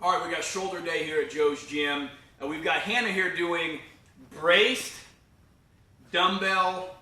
All right, we got shoulder day here at Joe's Gym. We've got Hannah here doing braced dumbbell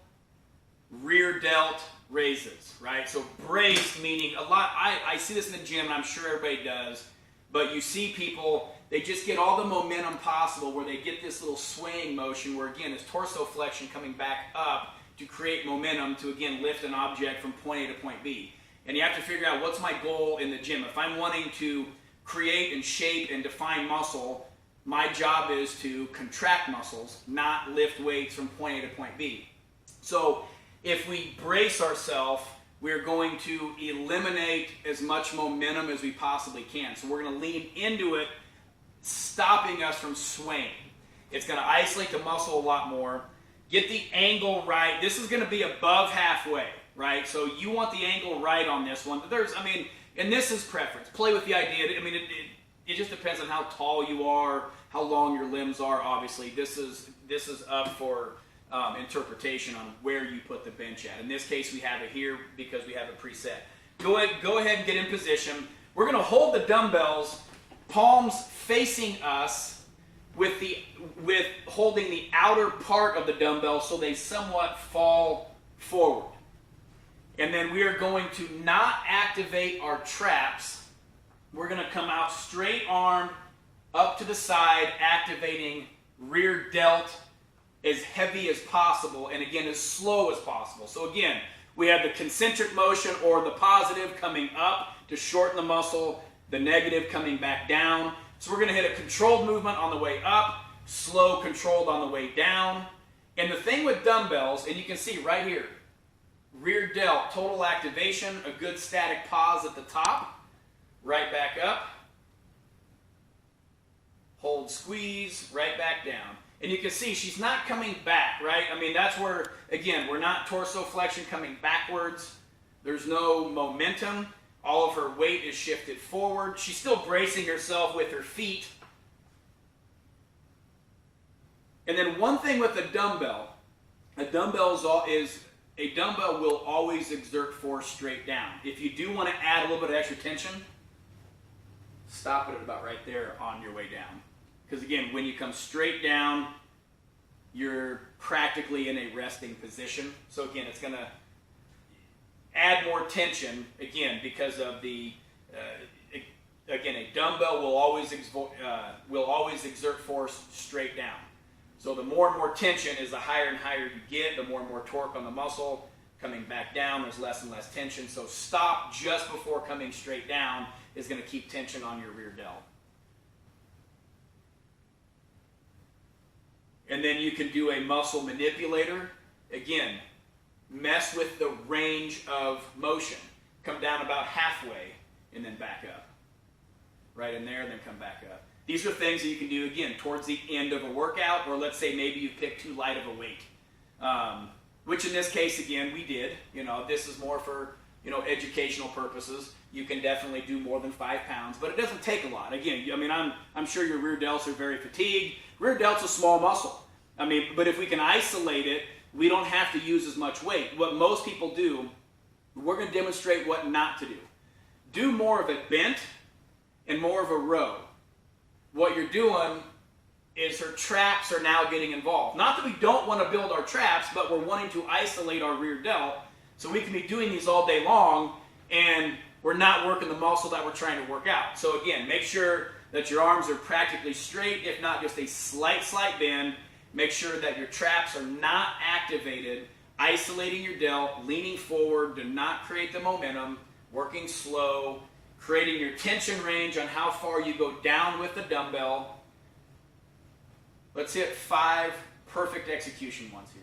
rear delt raises, right? So braced meaning a lot, I see this in the gym and I'm sure everybody does, but you see people, they just get all the momentum possible where they get this little swaying motion where again, it's torso flexion coming back up to create momentum to again lift an object from point A to point B. And you have to figure out what's my goal in the gym. If I'm wanting to create and shape and define muscle, my job is to contract muscles, not lift weights from point A to point B. So if we brace ourselves, we're going to eliminate as much momentum as we possibly can. So we're going to lean into it, stopping us from swaying. It's going to isolate the muscle a lot more. Get the angle right. This is going to be above halfway, right? So you want the angle right on this one. But and this is preference. Play with the idea. It just depends on how tall you are, how long your limbs are. Obviously, this is up for interpretation on where you put the bench at. In this case, we have it here because we have it preset. Go ahead and get in position. We're going to hold the dumbbells, palms facing us, with holding the outer part of the dumbbell so they somewhat fall forward. And then we are going to not activate our traps. We're going to come out straight arm up to the side, activating rear delt as heavy as possible, and again, as slow as possible. So again, we have the concentric motion or the positive coming up to shorten the muscle, the negative coming back down. So we're going to hit a controlled movement on the way up, slow controlled on the way down. And the thing with dumbbells, and you can see right here, rear delt, total activation, a good static pause at the top, right back up, hold, squeeze, right back down. And you can see she's not coming back, right? That's where, again, we're not torso flexion coming backwards. There's no momentum. All of her weight is shifted forward. She's still bracing herself with her feet. And then one thing with a dumbbell will always exert force straight down. If you do want to add a little bit of extra tension, stop it at about right there on your way down. Because again, when you come straight down, you're practically in a resting position. So again, it's going to add more tension, again, because of the, again, a dumbbell will always exert force straight down. So the more and more tension is the higher and higher you get, the more and more torque on the muscle. Coming back down, there's less and less tension. So stop just before coming straight down is going to keep tension on your rear delt. And then you can do a muscle manipulator. Again, mess with the range of motion. Come down about halfway and then back up. Right in there and then come back up. These are things that you can do, again, towards the end of a workout, or let's say maybe you pick too light of a weight. Which in this case, again, we did. This is more for, educational purposes. You can definitely do more than 5 pounds, but it doesn't take a lot. Again, I'm sure your rear delts are very fatigued. Rear delt's a small muscle. But if we can isolate it, we don't have to use as much weight. What most people do, we're going to demonstrate what not to do. Do more of a bent and more of a row. What you're doing is her traps are now getting involved. Not that we don't want to build our traps, but we're wanting to isolate our rear delt so we can be doing these all day long and we're not working the muscle that we're trying to work out. So again, make sure that your arms are practically straight, if not just a slight bend. Make sure that your traps are not activated, isolating your delt, leaning forward, do not create the momentum, working slow, creating your tension range on how far you go down with the dumbbell. Let's hit 5 perfect execution ones here.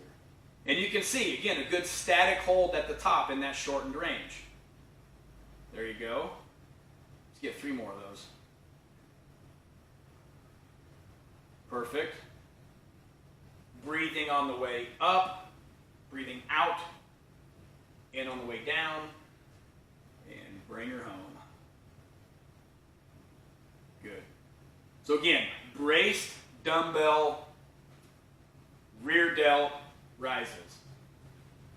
And you can see, again, a good static hold at the top in that shortened range. There you go. Let's get 3 more of those. Perfect. Breathing on the way up, breathing out, and on the way down, and bring her home. Good. So again, braced dumbbell rear delt rises.